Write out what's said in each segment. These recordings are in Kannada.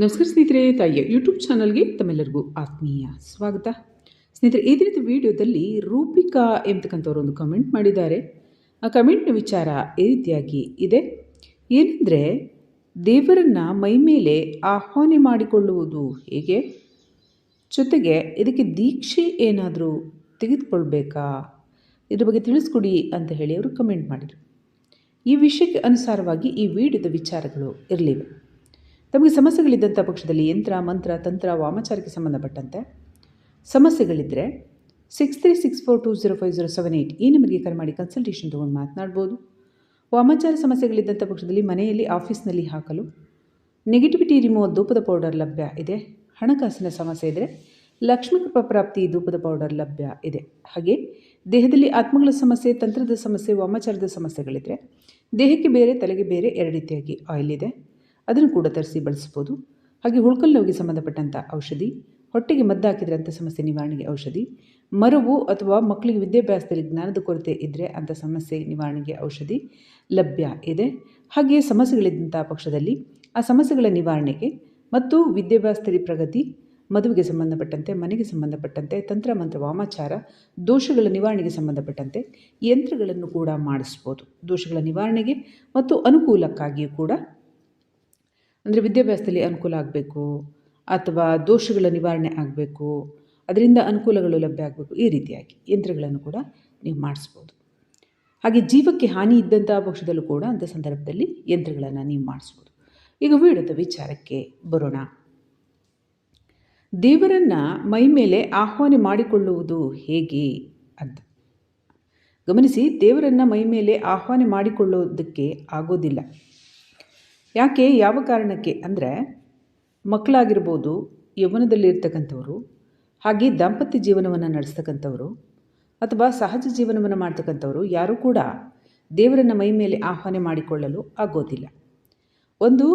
ನಮಸ್ಕಾರ ಸ್ನೇಹಿತರೆ, ತಾಯಿಯ ಯೂಟ್ಯೂಬ್ ಚಾನಲ್ಗೆ ತಮ್ಮೆಲ್ಲರಿಗೂ ಆತ್ಮೀಯ ಸ್ವಾಗತ. ಸ್ನೇಹಿತರೆ, ಈ ದಿನದ ವಿಡಿಯೋದಲ್ಲಿ ರೂಪಿಕಾ ಎಂಬತಕ್ಕಂಥವ್ರು ಒಂದು ಕಮೆಂಟ್ ಮಾಡಿದ್ದಾರೆ. ಆ ಕಮೆಂಟ್ನ ವಿಚಾರ ಈ ರೀತಿಯಾಗಿ ಇದೆ. ಏನಂದರೆ, ದೇವರನ್ನು ಮೈ ಮೇಲೆ ಆಹ್ವಾನ ಮಾಡಿಕೊಳ್ಳುವುದು ಹೇಗೆ, ಜೊತೆಗೆ ಇದಕ್ಕೆ ದೀಕ್ಷೆ ಏನಾದರೂ ತೆಗೆದುಕೊಳ್ಬೇಕಾ, ಇದ್ರ ಬಗ್ಗೆ ತಿಳಿಸ್ಕೊಡಿ ಅಂತ ಹೇಳಿ ಅವರು ಕಮೆಂಟ್ ಮಾಡಿದರು. ಈ ವಿಷಯಕ್ಕೆ ಅನುಸಾರವಾಗಿ ಈ ವಿಡಿಯೋದ ವಿಚಾರಗಳು ಇರಲಿವೆ. ತಮಗೆ ಸಮಸ್ಯೆಗಳಿದ್ದಂಥ ಪಕ್ಷದಲ್ಲಿ ಯಂತ್ರ, ಮಂತ್ರ, ತಂತ್ರ, ವಾಮಾಚಾರಕ್ಕೆ ಸಂಬಂಧಪಟ್ಟಂತೆ ಸಮಸ್ಯೆಗಳಿದ್ದರೆ 6364205078 ಈ ನಂಬರ್ಗೆ ಕರೆ ಮಾಡಿ ಕನ್ಸಲ್ಟೇಷನ್ ತೊಗೊಂಡು ಮಾತನಾಡ್ಬೋದು. ವಾಮಾಚಾರ ಸಮಸ್ಯೆಗಳಿದ್ದಂಥ ಪಕ್ಷದಲ್ಲಿ ಮನೆಯಲ್ಲಿ, ಆಫೀಸ್ನಲ್ಲಿ ಹಾಕಲು ನೆಗೆಟಿವಿಟಿ ರಿಮೂವ್ ಧೂಪದ ಪೌಡರ್ ಲಭ್ಯ ಇದೆ. ಹಣಕಾಸಿನ ಸಮಸ್ಯೆ ಇದ್ದರೆ ಲಕ್ಷ್ಮೀ ಕೃಪಾ ಪ್ರಾಪ್ತಿ ಧೂಪದ ಪೌಡರ್ ಲಭ್ಯ ಇದೆ. ಹಾಗೆ ದೇಹದಲ್ಲಿ ಆತ್ಮಗಳ ಸಮಸ್ಯೆ, ತಂತ್ರದ ಸಮಸ್ಯೆ, ವಾಮಾಚಾರದ ಸಮಸ್ಯೆಗಳಿದ್ದರೆ ದೇಹಕ್ಕೆ ಬೇರೆ, ತಲೆಗೆ ಬೇರೆ ಎರಡು ರೀತಿಯಾಗಿ ಆಯಿಲ್ ಇದೆ, ಅದನ್ನು ಕೂಡ ತರಿಸಿ ಬಳಸ್ಬೋದು. ಹಾಗೆ ಹುಳ್ಕಲ್ ನೋವಿಗೆ ಸಂಬಂಧಪಟ್ಟಂಥ ಔಷಧಿ, ಹೊಟ್ಟೆಗೆ ಮದ್ದು ಹಾಕಿದರೆ ಅಂಥ ಸಮಸ್ಯೆ ನಿವಾರಣೆಗೆ ಔಷಧಿ, ಮರವು ಅಥವಾ ಮಕ್ಕಳಿಗೆ ವಿದ್ಯಾಭ್ಯಾಸದಲ್ಲಿ ಜ್ಞಾನದ ಕೊರತೆ ಇದ್ದರೆ ಅಂಥ ಸಮಸ್ಯೆ ನಿವಾರಣೆಗೆ ಔಷಧಿ ಲಭ್ಯ ಇದೆ. ಹಾಗೆಯೇ ಸಮಸ್ಯೆಗಳಿದ್ದಂಥ ಪಕ್ಷದಲ್ಲಿ ಆ ಸಮಸ್ಯೆಗಳ ನಿವಾರಣೆಗೆ ಮತ್ತು ವಿದ್ಯಾಭ್ಯಾಸದಲ್ಲಿ ಪ್ರಗತಿ, ಮದುವೆಗೆ ಸಂಬಂಧಪಟ್ಟಂತೆ, ಮನೆಗೆ ಸಂಬಂಧಪಟ್ಟಂತೆ, ತಂತ್ರ, ಮಂತ್ರ, ವಾಮಾಚಾರ, ದೋಷಗಳ ನಿವಾರಣೆಗೆ ಸಂಬಂಧಪಟ್ಟಂತೆ ಯಂತ್ರಗಳನ್ನು ಕೂಡ ಮಾಡಿಸ್ಬೋದು. ದೋಷಗಳ ನಿವಾರಣೆಗೆ ಮತ್ತು ಅನುಕೂಲಕ್ಕಾಗಿಯೂ ಕೂಡ, ಅಂದರೆ ವಿದ್ಯಾಭ್ಯಾಸದಲ್ಲಿ ಅನುಕೂಲ ಆಗಬೇಕು ಅಥವಾ ದೋಷಗಳ ನಿವಾರಣೆ ಆಗಬೇಕು, ಅದರಿಂದ ಅನುಕೂಲಗಳು ಲಭ್ಯ ಆಗಬೇಕು, ಈ ರೀತಿಯಾಗಿ ಯಂತ್ರಗಳನ್ನು ಕೂಡ ನೀವು ಮಾಡಿಸ್ಬೋದು. ಹಾಗೆ ಜೀವಕ್ಕೆ ಹಾನಿ ಇದ್ದಂಥ ಪಕ್ಷದಲ್ಲೂ ಕೂಡ ಅಂಥ ಸಂದರ್ಭದಲ್ಲಿ ಯಂತ್ರಗಳನ್ನು ನೀವು ಮಾಡಿಸ್ಬೋದು. ಈಗ ವಿಡಿಯೋದ ವಿಚಾರಕ್ಕೆ ಬರೋಣ. ದೇವರನ್ನು ಮೈ ಮೇಲೆ ಆಹ್ವಾನ ಮಾಡಿಕೊಳ್ಳುವುದು ಹೇಗೆ ಅಂತ ಗಮನಿಸಿ. ದೇವರನ್ನು ಮೈ ಮೇಲೆ ಆಹ್ವಾನ ಮಾಡಿಕೊಳ್ಳೋದಕ್ಕೆ ಆಗೋದಿಲ್ಲ. ಯಾಕೆ, ಯಾವ ಕಾರಣಕ್ಕೆ ಅಂದರೆ, ಮಕ್ಕಳಾಗಿರ್ಬೋದು, ಯೌವನದಲ್ಲಿರ್ತಕ್ಕಂಥವ್ರು, ಹಾಗೆ ದಾಂಪತ್ಯ ಜೀವನವನ್ನು ನಡೆಸ್ತಕ್ಕಂಥವ್ರು ಅಥವಾ ಸಹಜ ಜೀವನವನ್ನು ಮಾಡ್ತಕ್ಕಂಥವ್ರು ಯಾರೂ ಕೂಡ ದೇವರನ್ನು ಮೈ ಮೇಲೆ ಆಹ್ವಾನ ಮಾಡಿಕೊಳ್ಳಲು ಆಗೋದಿಲ್ಲ. ಒಂದು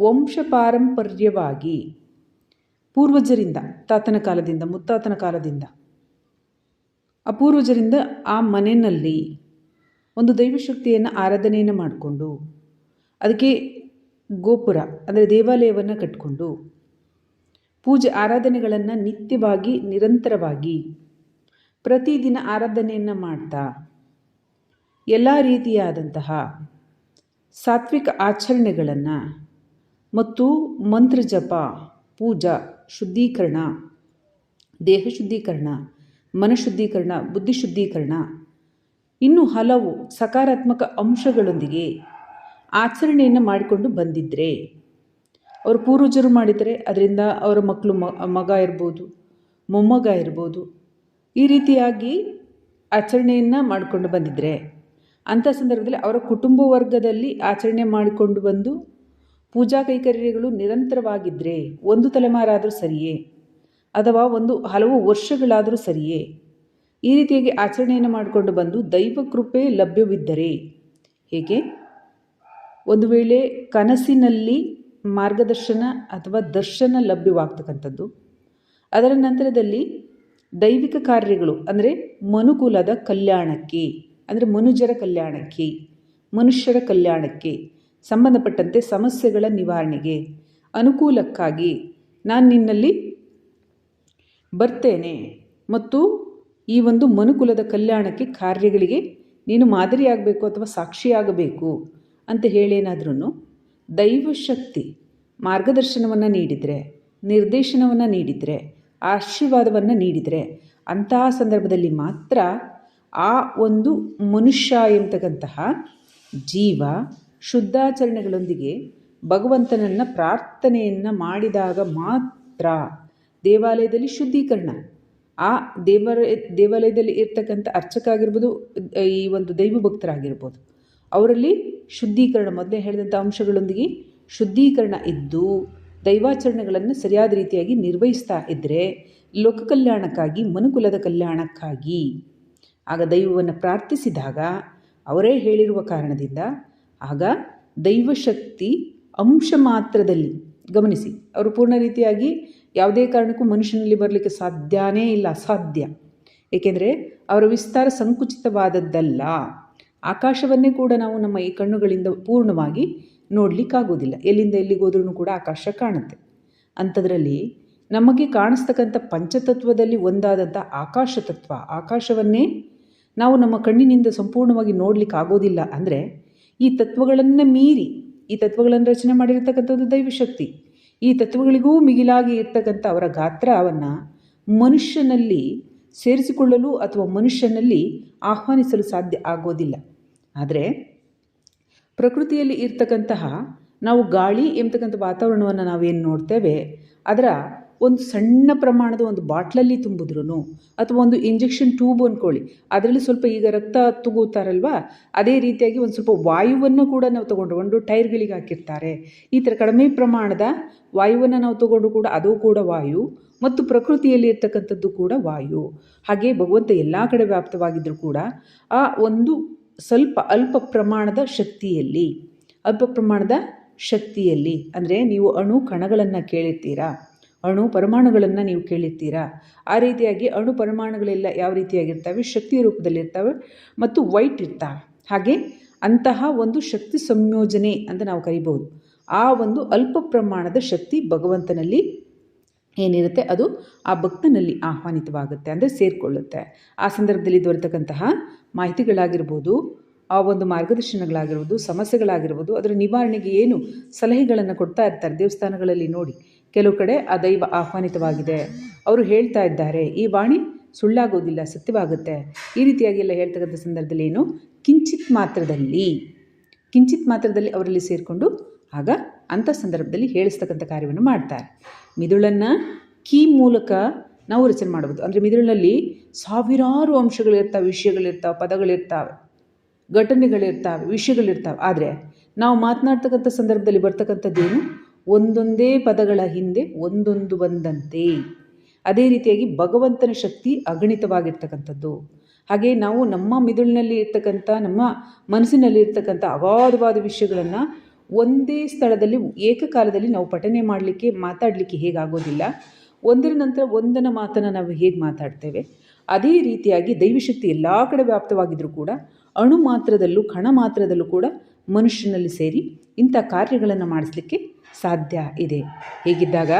ವಂಶ ಪಾರಂಪರ್ಯವಾಗಿ ಪೂರ್ವಜರಿಂದ, ತಾತನ ಕಾಲದಿಂದ, ಮುತ್ತಾತನ ಕಾಲದಿಂದ, ಆ ಪೂರ್ವಜರಿಂದ ಆ ಮನೆಯಲ್ಲಿ ಒಂದು ದೈವಶಕ್ತಿಯನ್ನು ಆರಾಧನೆಯನ್ನು ಮಾಡಿಕೊಂಡು ಅದಕ್ಕೆ ಗೋಪುರ ಅಂದರೆ ದೇವಾಲಯವನ್ನು ಕಟ್ಟಿಕೊಂಡು ಪೂಜೆ ಆರಾಧನೆಗಳನ್ನು ನಿತ್ಯವಾಗಿ, ನಿರಂತರವಾಗಿ ಪ್ರತಿದಿನ ಆರಾಧನೆಯನ್ನು ಮಾಡ್ತಾ ಎಲ್ಲ ರೀತಿಯಾದಂತಹ ಸಾತ್ವಿಕ ಆಚರಣೆಗಳನ್ನು ಮತ್ತು ಮಂತ್ರಜಪ, ಪೂಜಾ, ಶುದ್ಧೀಕರಣ, ದೇಹ ಶುದ್ಧೀಕರಣ, ಮನಶುದ್ಧೀಕರಣ, ಬುದ್ಧಿ ಶುದ್ಧೀಕರಣ, ಇನ್ನೂ ಹಲವು ಸಕಾರಾತ್ಮಕ ಅಂಶಗಳೊಂದಿಗೆ ಆಚರಣೆಯನ್ನು ಮಾಡಿಕೊಂಡು ಬಂದಿದ್ದರೆ, ಅವರು ಪೂರ್ವಜರು ಮಾಡಿದರೆ ಅದರಿಂದ ಅವರ ಮಕ್ಕಳು, ಮಗ ಇರ್ಬೋದು, ಮೊಮ್ಮಗ ಇರ್ಬೋದು, ಈ ರೀತಿಯಾಗಿ ಆಚರಣೆಯನ್ನು ಮಾಡಿಕೊಂಡು ಬಂದಿದ್ದರೆ, ಅಂಥ ಸಂದರ್ಭದಲ್ಲಿ ಅವರ ಕುಟುಂಬ ವರ್ಗದಲ್ಲಿ ಆಚರಣೆ ಮಾಡಿಕೊಂಡು ಬಂದು ಪೂಜಾ ಕೈಕರ್ಯಗಳು ನಿರಂತರವಾಗಿದ್ದರೆ, ಒಂದು ತಲೆಮಾರಾದರೂ ಸರಿಯೇ ಅಥವಾ ಹಲವು ವರ್ಷಗಳಾದರೂ ಸರಿಯೇ, ಈ ರೀತಿಯಾಗಿ ಆಚರಣೆಯನ್ನು ಮಾಡಿಕೊಂಡು ಬಂದು ದೈವ ಕೃಪೆ ಲಭ್ಯವಿದ್ದರೆ, ಹೇಗೆ ಒಂದು ವೇಳೆ ಕನಸಿನಲ್ಲಿ ಮಾರ್ಗದರ್ಶನ ಅಥವಾ ದರ್ಶನ ಲಭ್ಯವಾಗ್ತಕ್ಕಂಥದ್ದು, ಅದರ ನಂತರದಲ್ಲಿ ದೈವಿಕ ಕಾರ್ಯಗಳು ಅಂದರೆ ಮನುಕುಲದ ಕಲ್ಯಾಣಕ್ಕೆ, ಅಂದರೆ ಮನುಜರ ಕಲ್ಯಾಣಕ್ಕೆ, ಮನುಷ್ಯರ ಕಲ್ಯಾಣಕ್ಕೆ ಸಂಬಂಧಪಟ್ಟಂತೆ ಸಮಸ್ಯೆಗಳ ನಿವಾರಣೆಗೆ, ಅನುಕೂಲಕ್ಕಾಗಿ ನಾನು ನಿನ್ನಲ್ಲಿ ಬರ್ತೇನೆ ಮತ್ತು ಈ ಒಂದು ಮನುಕುಲದ ಕಲ್ಯಾಣಕ್ಕೆ ಕಾರ್ಯಗಳಿಗೆ ನೀನು ಮಾದರಿಯಾಗಬೇಕು ಅಥವಾ ಸಾಕ್ಷಿಯಾಗಬೇಕು ಅಂತ ಹೇಳೇನಾದ್ರೂ ದೈವಶಕ್ತಿ ಮಾರ್ಗದರ್ಶನವನ್ನು ನೀಡಿದರೆ, ನಿರ್ದೇಶನವನ್ನು ನೀಡಿದರೆ, ಆಶೀರ್ವಾದವನ್ನು ನೀಡಿದರೆ, ಅಂತಹ ಸಂದರ್ಭದಲ್ಲಿ ಮಾತ್ರ ಆ ಒಂದು ಮನುಷ್ಯ ಎಂಬತಕ್ಕಂತಹ ಜೀವ ಶುದ್ಧಾಚರಣೆಗಳೊಂದಿಗೆ ಭಗವಂತನನ್ನು ಪ್ರಾರ್ಥನೆಯನ್ನು ಮಾಡಿದಾಗ ಮಾತ್ರ ದೇವಾಲಯದಲ್ಲಿ ಶುದ್ಧೀಕರಣ, ಆ ದೇವಾಲಯದಲ್ಲಿ ಇರ್ತಕ್ಕಂಥ ಅರ್ಚಕ ಆಗಿರ್ಬೋದು, ಈ ಒಂದು ದೈವ ಭಕ್ತರಾಗಿರ್ಬೋದು, ಅವರಲ್ಲಿ ಶುದ್ಧೀಕರಣ, ಮೊದಲೇ ಹೇಳಿದಂಥ ಅಂಶಗಳೊಂದಿಗೆ ಶುದ್ಧೀಕರಣ ಇದ್ದು ದೈವಾಚರಣೆಗಳನ್ನು ಸರಿಯಾದ ರೀತಿಯಾಗಿ ನಿರ್ವಹಿಸ್ತಾ ಇದ್ದರೆ, ಲೋಕ ಕಲ್ಯಾಣಕ್ಕಾಗಿ, ಮನುಕುಲದ ಕಲ್ಯಾಣಕ್ಕಾಗಿ ಆಗ ದೈವವನ್ನು ಪ್ರಾರ್ಥಿಸಿದಾಗ ಅವರೇ ಹೇಳಿರುವ ಕಾರಣದಿಂದ ಆಗ ದೈವಶಕ್ತಿ ಅಂಶ ಮಾತ್ರದಲ್ಲಿ, ಗಮನಿಸಿ, ಅವರು ಪೂರ್ಣ ರೀತಿಯಾಗಿ ಯಾವುದೇ ಕಾರಣಕ್ಕೂ ಮನುಷ್ಯನಲ್ಲಿ ಬರಲಿಕ್ಕೆ ಸಾಧ್ಯನೇ ಇಲ್ಲ, ಅಸಾಧ್ಯ. ಏಕೆಂದರೆ ಅವರ ವಿಸ್ತಾರ ಸಂಕುಚಿತವಾದದ್ದಲ್ಲ. ಆಕಾಶವನ್ನೇ ಕೂಡ ನಾವು ನಮ್ಮ ಈ ಕಣ್ಣುಗಳಿಂದ ಪೂರ್ಣವಾಗಿ ನೋಡಲಿಕ್ಕಾಗೋದಿಲ್ಲ. ಎಲ್ಲಿಂದ ಎಲ್ಲಿಗೆ ಹೋದ್ರೂ ಕೂಡ ಆಕಾಶ ಕಾಣುತ್ತೆ. ಅಂಥದ್ರಲ್ಲಿ ನಮಗೆ ಕಾಣಿಸ್ತಕ್ಕಂಥ ಪಂಚತತ್ವದಲ್ಲಿ ಒಂದಾದಂಥ ಆಕಾಶ ತತ್ವ, ಆಕಾಶವನ್ನೇ ನಾವು ನಮ್ಮ ಕಣ್ಣಿನಿಂದ ಸಂಪೂರ್ಣವಾಗಿ ನೋಡಲಿಕ್ಕೆ ಆಗೋದಿಲ್ಲ. ಅಂದರೆ ಈ ತತ್ವಗಳನ್ನು ಮೀರಿ ಈ ತತ್ವಗಳನ್ನು ರಚನೆ ಮಾಡಿರ್ತಕ್ಕಂಥದ್ದು ದೈವಶಕ್ತಿ. ಈ ತತ್ವಗಳಿಗೂ ಮಿಗಿಲಾಗಿ ಇರ್ತಕ್ಕಂಥ ಅವರ ಗಾತ್ರವನ್ನು ಮನುಷ್ಯನಲ್ಲಿ ಸೇರಿಸಿಕೊಳ್ಳಲು ಅಥವಾ ಮನುಷ್ಯನಲ್ಲಿ ಆಹ್ವಾನಿಸಲು ಸಾಧ್ಯ ಆಗೋದಿಲ್ಲ. ಆದರೆ ಪ್ರಕೃತಿಯಲ್ಲಿ ಇರ್ತಕ್ಕಂತಹ ನಾವು ಗಾಳಿ ಎಂಬತಕ್ಕಂಥ ವಾತಾವರಣವನ್ನು ನಾವೇನು ನೋಡ್ತೇವೆ, ಅದರ ಒಂದು ಸಣ್ಣ ಪ್ರಮಾಣದ ಒಂದು ಬಾಟ್ಲಲ್ಲಿ ತುಂಬಿದ್ರೂ ಅಥವಾ ಒಂದು ಇಂಜೆಕ್ಷನ್ ಟ್ಯೂಬ್ ಅಂದ್ಕೊಳ್ಳಿ, ಅದರಲ್ಲಿ ಸ್ವಲ್ಪ ಈಗ ರಕ್ತ ತಗೋತಾರಲ್ವ, ಅದೇ ರೀತಿಯಾಗಿ ಒಂದು ಸ್ವಲ್ಪ ವಾಯುವನ್ನು ಕೂಡ ನಾವು ತೊಗೊಂಡು ಟೈರ್ಗಳಿಗೆ ಹಾಕಿರ್ತಾರೆ. ಈ ಥರ ಕಡಿಮೆ ಪ್ರಮಾಣದ ವಾಯುವನ್ನು ನಾವು ತೊಗೊಂಡು ಕೂಡ ಅದು ಕೂಡ ವಾಯು, ಮತ್ತು ಪ್ರಕೃತಿಯಲ್ಲಿ ಇರ್ತಕ್ಕಂಥದ್ದು ಕೂಡ ವಾಯು. ಹಾಗೆ ಭಗವಂತ ಎಲ್ಲ ಕಡೆ ವ್ಯಾಪ್ತವಾಗಿದ್ದರೂ ಕೂಡ ಆ ಒಂದು ಸ್ವಲ್ಪ ಅಲ್ಪ ಪ್ರಮಾಣದ ಶಕ್ತಿಯಲ್ಲಿ ಅಂದರೆ ನೀವು ಅಣು ಕಣಗಳನ್ನು ಕೇಳಿರ್ತೀರಾ, ಅಣು ಪರಮಾಣುಗಳನ್ನು ನೀವು ಕೇಳಿರ್ತೀರಾ. ಆ ರೀತಿಯಾಗಿ ಅಣು ಪರಮಾಣುಗಳೆಲ್ಲ ಯಾವ ರೀತಿಯಾಗಿರ್ತವೆ, ಶಕ್ತಿಯ ರೂಪದಲ್ಲಿರ್ತವೆ ಮತ್ತು ವೈಟ್ ಇರ್ತವೆ. ಹಾಗೆ ಅಂತಹ ಒಂದು ಶಕ್ತಿ ಸಂಯೋಜನೆ ಅಂತ ನಾವು ಕರಿಬೋದು. ಆ ಒಂದು ಅಲ್ಪ ಪ್ರಮಾಣದ ಶಕ್ತಿ ಭಗವಂತನಲ್ಲಿ ಏನಿರುತ್ತೆ ಅದು ಆ ಭಕ್ತನಲ್ಲಿ ಆಹ್ವಾನಿತವಾಗುತ್ತೆ, ಅಂದರೆ ಸೇರಿಕೊಳ್ಳುತ್ತೆ. ಆ ಸಂದರ್ಭದಲ್ಲಿ ದೊರೆತಕ್ಕಂತಹ ಮಾಹಿತಿಗಳಾಗಿರ್ಬೋದು, ಆ ಒಂದು ಮಾರ್ಗದರ್ಶನಗಳಾಗಿರ್ಬೋದು, ಸಮಸ್ಯೆಗಳಾಗಿರ್ಬೋದು, ಅದರ ನಿವಾರಣೆಗೆ ಏನು ಸಲಹೆಗಳನ್ನು ಕೊಡ್ತಾ ಇರ್ತಾರೆ. ದೇವಸ್ಥಾನಗಳಲ್ಲಿ ನೋಡಿ, ಕೆಲವು ಕಡೆ ಆ ದೈವ ಆಹ್ವಾನಿತವಾಗಿದೆ, ಅವರು ಹೇಳ್ತಾ ಇದ್ದಾರೆ, ಈ ವಾಣಿ ಸುಳ್ಳಾಗೋದಿಲ್ಲ, ಸತ್ಯವಾಗುತ್ತೆ, ಈ ರೀತಿಯಾಗಿ ಎಲ್ಲ ಹೇಳ್ತಕ್ಕಂಥ ಸಂದರ್ಭದಲ್ಲಿ ಏನು ಕಿಂಚಿತ್ ಮಾತ್ರದಲ್ಲಿ ಅವರಲ್ಲಿ ಸೇರಿಕೊಂಡು ಆಗ ಅಂಥ ಸಂದರ್ಭದಲ್ಲಿ ಹೇಳಿಸ್ತಕ್ಕಂಥ ಕಾರ್ಯವನ್ನು ಮಾಡ್ತಾರೆ. ಮಿದುಳನ್ನು ಕೀ ಮೂಲಕ ನಾವು ರಚನೆ ಮಾಡ್ಬೋದು. ಅಂದರೆ ಮಿದುಳಿನಲ್ಲಿ ಸಾವಿರಾರು ಅಂಶಗಳಿರ್ತಾವೆ, ವಿಷಯಗಳಿರ್ತಾವೆ, ಪದಗಳಿರ್ತಾವೆ, ಘಟನೆಗಳಿರ್ತಾವೆ, ವಿಷಯಗಳಿರ್ತಾವೆ. ಆದರೆ ನಾವು ಮಾತನಾಡ್ತಕ್ಕಂಥ ಸಂದರ್ಭದಲ್ಲಿ ಬರ್ತಕ್ಕಂಥದ್ದೇನು, ಒಂದೊಂದೇ ಪದಗಳ ಹಿಂದೆ ಒಂದೊಂದು ಬಂದಂತೆ. ಅದೇ ರೀತಿಯಾಗಿ ಭಗವಂತನ ಶಕ್ತಿ ಅಗಣಿತವಾಗಿರ್ತಕ್ಕಂಥದ್ದು. ಹಾಗೆ ನಾವು ನಮ್ಮ ಮಿದುಳಿನಲ್ಲಿ ಇರ್ತಕ್ಕಂಥ, ನಮ್ಮ ಮನಸ್ಸಿನಲ್ಲಿ ಇರ್ತಕ್ಕಂಥ ಅಗಾಧವಾದ ವಿಷಯಗಳನ್ನು ಒಂದೇ ಸ್ಥಳದಲ್ಲಿ ಏಕಕಾಲದಲ್ಲಿ ನಾವು ಪಠನೆ ಮಾಡಲಿಕ್ಕೆ, ಮಾತಾಡಲಿಕ್ಕೆ ಹೇಗಾಗೋದಿಲ್ಲ, ಒಂದರ ನಂತರ ಒಂದನ ಮಾತನ್ನು ನಾವು ಹೇಗೆ ಮಾತಾಡ್ತೇವೆ, ಅದೇ ರೀತಿಯಾಗಿ ದೈವಶಕ್ತಿ ಎಲ್ಲ ಕಡೆ ವ್ಯಾಪ್ತವಾಗಿದ್ದರೂ ಕೂಡ ಅಣು ಮಾತ್ರದಲ್ಲೂ ಕಣ ಮಾತ್ರದಲ್ಲೂ ಕೂಡ ಮನುಷ್ಯನಲ್ಲಿ ಸೇರಿ ಇಂಥ ಕಾರ್ಯಗಳನ್ನು ಮಾಡಿಸಲಿಕ್ಕೆ ಸಾಧ್ಯ ಇದೆ. ಹೀಗಿದ್ದಾಗ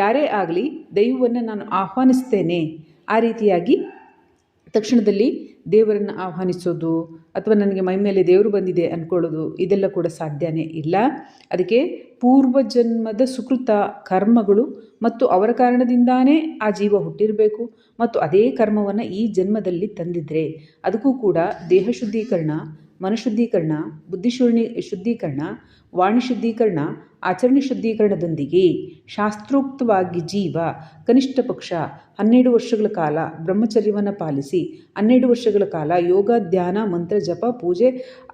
ಯಾರೇ ಆಗಲಿ ದೈವವನ್ನು ನಾನು ಆಹ್ವಾನಿಸ್ತೇನೆ, ಆ ರೀತಿಯಾಗಿ ತಕ್ಷಣದಲ್ಲಿ ದೇವರನ್ನು ಆಹ್ವಾನಿಸೋದು ಅಥವಾ ನನಗೆ ಮೈ ಮೇಲೆ ದೇವರು ಬಂದಿದೆ ಅಂದ್ಕೊಳ್ಳೋದು ಇದೆಲ್ಲ ಕೂಡ ಸಾಧ್ಯನೇ ಇಲ್ಲ. ಅದಕ್ಕೆ ಪೂರ್ವಜನ್ಮದ ಸುಕೃತ ಕರ್ಮಗಳು ಮತ್ತು ಅವರ ಕಾರಣದಿಂದಾನೇ ಆ ಜೀವ ಹುಟ್ಟಿರಬೇಕು ಮತ್ತು ಅದೇ ಕರ್ಮವನ್ನು ಈ ಜನ್ಮದಲ್ಲಿ ತಂದಿದ್ರೆ ಅದಕ್ಕೂ ಕೂಡ ದೇಹ ಶುದ್ಧೀಕರಣ, ಮನಶುದ್ಧೀಕರಣ, ಬುದ್ಧಿ ಶುದ್ಧೀಕರಣ, ವಾಣಿ ಶುದ್ಧೀಕರಣ, ಆಚರಣೆ ಶುದ್ಧೀಕರಣದೊಂದಿಗೆ ಶಾಸ್ತ್ರೋಕ್ತವಾಗಿ ಜೀವ ಕನಿಷ್ಠ ಪಕ್ಷ 12 ವರ್ಷಗಳ ಕಾಲ ಬ್ರಹ್ಮಚರ್ಯವನ್ನು ಪಾಲಿಸಿ 12 ವರ್ಷಗಳ ಕಾಲ ಯೋಗ, ಧ್ಯಾನ, ಮಂತ್ರ ಜಪ, ಪೂಜೆ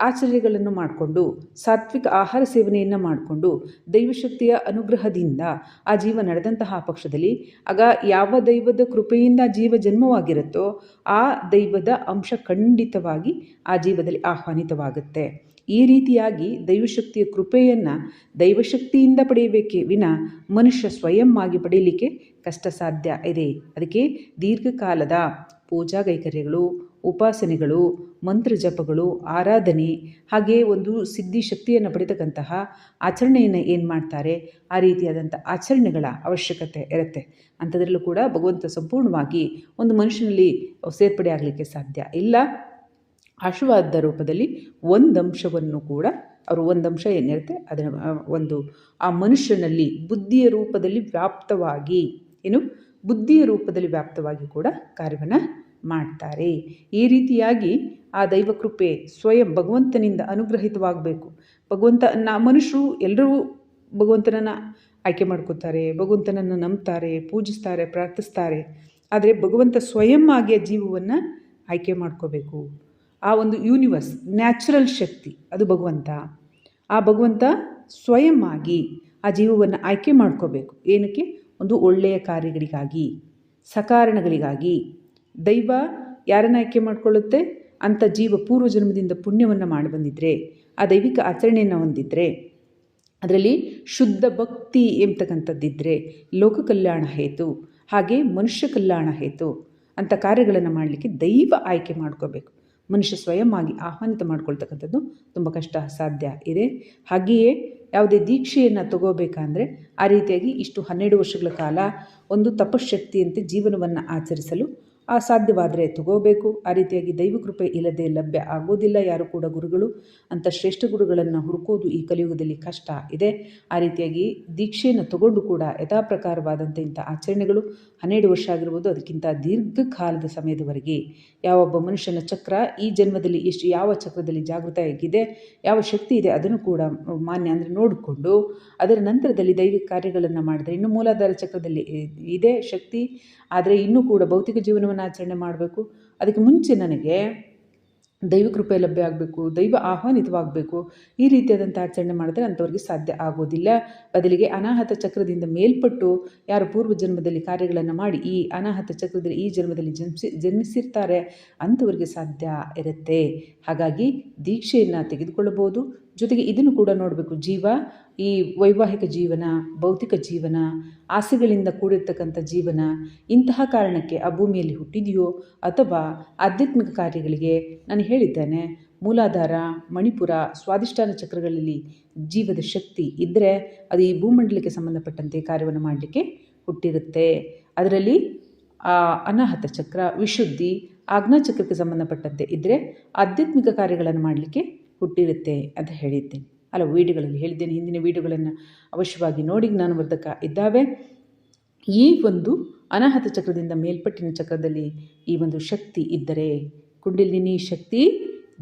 ಆಚರಣೆಗಳನ್ನು ಮಾಡಿಕೊಂಡು ಸಾತ್ವಿಕ ಆಹಾರ ಸೇವನೆಯನ್ನು ಮಾಡಿಕೊಂಡು ದೈವಶಕ್ತಿಯ ಅನುಗ್ರಹದಿಂದ ಆ ಜೀವ ನಡೆದಂತಹ ಪಕ್ಷದಲ್ಲಿ ಆಗ ಯಾವ ದೈವದ ಕೃಪೆಯಿಂದ ಜೀವ ಜನ್ಮವಾಗಿರುತ್ತೋ ಆ ದೈವದ ಅಂಶ ಖಂಡಿತವಾಗಿ ಆ ಜೀವದಲ್ಲಿ ಆಹ್ವಾನಿತವಾಗುತ್ತೆ. ಈ ರೀತಿಯಾಗಿ ದೈವಶಕ್ತಿಯ ಕೃಪೆಯನ್ನು ದೈವಶಕ್ತಿಯಿಂದ ಪಡೆಯಬೇಕೇ ವಿನ ಮನುಷ್ಯ ಸ್ವಯಂ ಆಗಿ ಪಡೆಯಲಿಕ್ಕೆ ಕಷ್ಟ ಸಾಧ್ಯ ಇದೆ. ಅದಕ್ಕೆ ದೀರ್ಘಕಾಲದ ಪೂಜಾ ಕೈಕರ್ಯಗಳು, ಉಪಾಸನೆಗಳು, ಮಂತ್ರ ಜಪಗಳು, ಆರಾಧನೆ, ಹಾಗೆ ಒಂದು ಸಿದ್ಧಿ ಶಕ್ತಿಯನ್ನು ಪಡೆತಕ್ಕಂತಹ ಆಚರಣೆಯನ್ನು ಏನು ಮಾಡ್ತಾರೆ, ಆ ರೀತಿಯಾದಂಥ ಆಚರಣೆಗಳ ಅವಶ್ಯಕತೆ ಇರುತ್ತೆ. ಅಂಥದ್ರಲ್ಲೂ ಕೂಡ ಭಗವಂತ ಸಂಪೂರ್ಣವಾಗಿ ಒಂದು ಮನುಷ್ಯನಲ್ಲಿ ಸೇರ್ಪಡೆ ಆಗಲಿಕ್ಕೆ ಸಾಧ್ಯ ಇಲ್ಲ. ಆಶೀರ್ವಾದದ ರೂಪದಲ್ಲಿ ಒಂದಂಶವನ್ನು ಕೂಡ ಅವರು ಒಂದಂಶ ಏನಿರುತ್ತೆ ಅದನ್ನು ಆ ಮನುಷ್ಯನಲ್ಲಿ ಬುದ್ಧಿಯ ರೂಪದಲ್ಲಿ ವ್ಯಾಪ್ತವಾಗಿ ಕೂಡ ಕಾರ್ಯವನ್ನು ಮಾಡ್ತಾರೆ. ಈ ರೀತಿಯಾಗಿ ಆ ದೈವಕೃಪೆ ಸ್ವಯಂ ಭಗವಂತನಿಂದ ಅನುಗ್ರಹಿತವಾಗಬೇಕು. ಮನುಷ್ಯರು ಎಲ್ಲರೂ ಭಗವಂತನನ್ನು ಆಯ್ಕೆ ಮಾಡ್ಕೋತಾರೆ, ಭಗವಂತನನ್ನು ನಂಬ್ತಾರೆ, ಪೂಜಿಸ್ತಾರೆ, ಪ್ರಾರ್ಥಿಸ್ತಾರೆ. ಆದರೆ ಭಗವಂತ ಸ್ವಯಂ ಆಗಿ ಜೀವವನ್ನು ಆಯ್ಕೆ ಮಾಡ್ಕೋಬೇಕು. ಆ ಒಂದು ಯೂನಿವರ್ಸ್ ನ್ಯಾಚುರಲ್ ಶಕ್ತಿ ಅದು ಭಗವಂತ. ಆ ಭಗವಂತ ಸ್ವಯಂ ಆಗಿ ಆ ಜೀವವನ್ನು ಆಯ್ಕೆ ಮಾಡ್ಕೋಬೇಕು. ಏನಕ್ಕೆ? ಒಂದು ಒಳ್ಳೆಯ ಕಾರ್ಯಗಳಿಗಾಗಿ, ಸಕಾರಣಗಳಿಗಾಗಿ. ದೈವ ಯಾರನ್ನು ಆಯ್ಕೆ ಮಾಡಿಕೊಳ್ಳುತ್ತೆ? ಅಂಥ ಜೀವ ಪೂರ್ವಜನ್ಮದಿಂದ ಪುಣ್ಯವನ್ನು ಮಾಡಿ ಬಂದಿದ್ದರೆ, ಆ ದೈವಿಕ ಆಚರಣೆಯನ್ನು ಹೊಂದಿದ್ರೆ, ಅದರಲ್ಲಿ ಶುದ್ಧ ಭಕ್ತಿ ಎಂಬತಕ್ಕಂಥದ್ದಿದ್ದರೆ ಲೋಕ ಕಲ್ಯಾಣ ಹೇತು, ಹಾಗೆ ಮನುಷ್ಯ ಕಲ್ಯಾಣ ಹೇತು ಅಂಥ ಕಾರ್ಯಗಳನ್ನು ಮಾಡಲಿಕ್ಕೆ ದೈವ ಆಯ್ಕೆ ಮಾಡ್ಕೋಬೇಕು. ಮನುಷ್ಯ ಸ್ವಯಂ ಆಗಿ ಆಹ್ವಾನಿತ ಮಾಡ್ಕೊಳ್ತಕ್ಕಂಥದ್ದು ತುಂಬ ಕಷ್ಟ ಸಾಧ್ಯ ಇದೆ. ಹಾಗೆಯೇ ಯಾವುದೇ ದೀಕ್ಷೆಯನ್ನು ತಗೋಬೇಕಂದ್ರೆ ಆ ರೀತಿಯಾಗಿ ಇಷ್ಟು 12 ವರ್ಷಗಳ ಕಾಲ ಒಂದು ತಪಶಕ್ತಿಯಂತೆ ಜೀವನವನ್ನು ಆಚರಿಸಲು ಸಾಧ್ಯವಾದರೆ ತಗೋಬೇಕು. ಆ ರೀತಿಯಾಗಿ ದೈವ ಕೃಪೆ ಇಲ್ಲದೆ ಲಭ್ಯ ಆಗೋದಿಲ್ಲ. ಯಾರು ಕೂಡ ಗುರುಗಳು ಅಂತ ಶ್ರೇಷ್ಠ ಗುರುಗಳನ್ನು ಹುಡುಕೋದು ಈ ಕಲಿಯುಗದಲ್ಲಿ ಕಷ್ಟ ಇದೆ. ಆ ರೀತಿಯಾಗಿ ದೀಕ್ಷೆಯನ್ನು ತಗೊಂಡು ಕೂಡ ಯಥಾ ಪ್ರಕಾರವಾದಂಥ ಇಂಥ ಆಚರಣೆಗಳು 12 ವರ್ಷ ಆಗಿರ್ಬೋದು, ಅದಕ್ಕಿಂತ ದೀರ್ಘಕಾಲದ ಸಮಯದವರೆಗೆ ಯಾವೊಬ್ಬ ಮನುಷ್ಯನ ಚಕ್ರ ಈ ಜನ್ಮದಲ್ಲಿ ಯಾವ ಚಕ್ರದಲ್ಲಿ ಜಾಗೃತ ಆಗಿದೆ, ಯಾವ ಶಕ್ತಿ ಇದೆ ಅದನ್ನು ಕೂಡ ಮಾನ್ಯ ಅಂದರೆ ನೋಡಿಕೊಂಡು ಅದರ ನಂತರದಲ್ಲಿ ದೈವಿಕ ಕಾರ್ಯಗಳನ್ನು ಮಾಡಿದ್ರೆ ಇನ್ನು ಮೂಲಾಧಾರ ಚಕ್ರದಲ್ಲಿ ಇದೆ ಶಕ್ತಿ, ಆದರೆ ಇನ್ನೂ ಕೂಡ ಭೌತಿಕ ಜೀವನವನ್ನು ಆಚರಣೆ ಮಾಡಬೇಕು. ಅದಕ್ಕೆ ಮುಂಚೆ ನನಗೆ ದೈವ ಕೃಪೆ ಲಭ್ಯ ಆಗಬೇಕು, ದೈವ ಆಹ್ವಾನಿತವಾಗಬೇಕು. ಈ ರೀತಿಯಾದಂಥ ಆಚರಣೆ ಮಾಡಿದ್ರೆ ಅಂಥವ್ರಿಗೆ ಸಾಧ್ಯ ಆಗೋದಿಲ್ಲ. ಬದಲಿಗೆ ಅನಾಹತ ಚಕ್ರದಿಂದ ಮೇಲ್ಪಟ್ಟು ಯಾರು ಪೂರ್ವ ಜನ್ಮದಲ್ಲಿ ಕಾರ್ಯಗಳನ್ನು ಮಾಡಿ ಈ ಅನಾಹತ ಚಕ್ರದಲ್ಲಿ ಈ ಜನ್ಮದಲ್ಲಿ ಜನ್ಮಿಸಿರ್ತಾರೆ ಅಂಥವ್ರಿಗೆ ಸಾಧ್ಯ ಇರುತ್ತೆ. ಹಾಗಾಗಿ ದೀಕ್ಷೆಯನ್ನು ತೆಗೆದುಕೊಳ್ಳಬಹುದು. ಜೊತೆಗೆ ಇದನ್ನು ಕೂಡ ನೋಡಬೇಕು, ಜೀವ ಈ ವೈವಾಹಿಕ ಜೀವನ, ಭೌತಿಕ ಜೀವನ, ಆಸೆಗಳಿಂದ ಕೂಡಿರ್ತಕ್ಕಂಥ ಜೀವನ, ಇಂತಹ ಕಾರಣಕ್ಕೆ ಆ ಭೂಮಿಯಲ್ಲಿ ಹುಟ್ಟಿದೆಯೋ ಅಥವಾ ಆಧ್ಯಾತ್ಮಿಕ ಕಾರ್ಯಗಳಿಗೆ ನಾನು ಹೇಳಿದ್ದೇನೆ ಮೂಲಾಧಾರ, ಮಣಿಪುರ, ಸ್ವಾಧಿಷ್ಠಾನ ಚಕ್ರಗಳಲ್ಲಿ ಜೀವದ ಶಕ್ತಿ ಇದ್ದರೆ ಅದು ಈ ಭೂಮಂಡಲಕ್ಕೆ ಸಂಬಂಧಪಟ್ಟಂತೆ ಕಾರ್ಯವನ್ನು ಮಾಡಲಿಕ್ಕೆ ಹುಟ್ಟಿರುತ್ತೆ. ಅದರಲ್ಲಿ ಅನಾಹತ ಚಕ್ರ, ವಿಶುದ್ಧಿ, ಆಜ್ಞಾಚಕ್ರಕ್ಕೆ ಸಂಬಂಧಪಟ್ಟಂತೆ ಇದ್ದರೆ ಆಧ್ಯಾತ್ಮಿಕ ಕಾರ್ಯಗಳನ್ನು ಮಾಡಲಿಕ್ಕೆ ಹುಟ್ಟಿರುತ್ತೆ ಅಂತ ಹೇಳಿದ್ದೇನೆ. ಹಲವು ವೀಡಿಯೋಗಳಲ್ಲಿ ಹೇಳಿದ್ದೇನೆ. ಹಿಂದಿನ ವೀಡಿಯೋಗಳನ್ನು ಅವಶ್ಯವಾಗಿ ನೋಡಿ, ಜ್ಞಾನವರ್ಧಕ ಇದ್ದಾವೆ. ಈ ಒಂದು ಅನಾಹತ ಚಕ್ರದಿಂದ ಮೇಲ್ಪಟ್ಟಿನ ಚಕ್ರದಲ್ಲಿ ಈ ಒಂದು ಶಕ್ತಿ ಇದ್ದರೆ, ಕುಂಡಲಿನಿ ಶಕ್ತಿ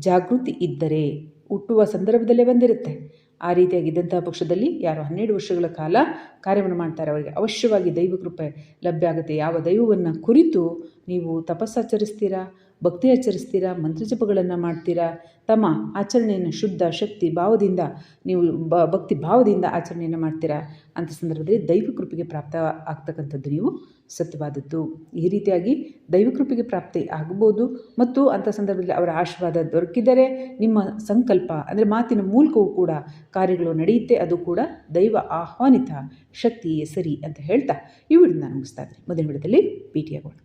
ಜಾಗೃತಿ ಇದ್ದರೆ ಹುಟ್ಟುವ ಸಂದರ್ಭದಲ್ಲೇ ಬಂದಿರುತ್ತೆ. ಆ ರೀತಿಯಾಗಿದ್ದಂತಹ ಪಕ್ಷದಲ್ಲಿ ಯಾರು 12 ವರ್ಷಗಳ ಕಾಲ ಕಾರ್ಯವನ್ನು ಮಾಡ್ತಾರೆ ಅವರಿಗೆ ಅವಶ್ಯವಾಗಿ ದೈವ ಕೃಪೆ ಲಭ್ಯ ಆಗುತ್ತೆ. ಯಾವ ದೈವವನ್ನು ಕುರಿತು ನೀವು ತಪಸ್ಸಾಚರಿಸ್ತೀರಾ, ಭಕ್ತಿ ಆಚರಿಸ್ತೀರಾ, ಮಂತ್ರಜಪಗಳನ್ನು ಮಾಡ್ತೀರಾ, ತಮ್ಮ ಆಚರಣೆಯನ್ನು ಶುದ್ಧ ಶಕ್ತಿ ಭಾವದಿಂದ ನೀವು ಭಕ್ತಿ ಭಾವದಿಂದ ಆಚರಣೆಯನ್ನು ಮಾಡ್ತೀರಾ ಅಂಥ ಸಂದರ್ಭದಲ್ಲಿ ದೈವ ಕೃಪೆಗೆ ಪ್ರಾಪ್ತ ಆಗ್ತಕ್ಕಂಥದ್ದು ನೀವು ಸತ್ಯವಾದದ್ದು. ಈ ರೀತಿಯಾಗಿ ದೈವ ಕೃಪೆಗೆ ಪ್ರಾಪ್ತಿ ಆಗಬಹುದು. ಮತ್ತು ಅಂಥ ಸಂದರ್ಭದಲ್ಲಿ ಅವರ ಆಶೀರ್ವಾದ ದೊರಕಿದರೆ ನಿಮ್ಮ ಸಂಕಲ್ಪ ಅಂದರೆ ಮಾತಿನ ಮೂಲಕವೂ ಕೂಡ ಕಾರ್ಯಗಳು ನಡೆಯುತ್ತೆ. ಅದು ಕೂಡ ದೈವ ಆಹ್ವಾನಿತ ಶಕ್ತಿಯೇ ಸರಿ ಅಂತ ಹೇಳ್ತಾ ಈ ವಿಡಿಯೋನ ಮುಗಿಸ್ತಾ ಇದ್ದೀನಿ. ಮುಂದಿನ ವಿಡಿಯೋದಲ್ಲಿ ಭೇಟಿಯಾಗೋಣ.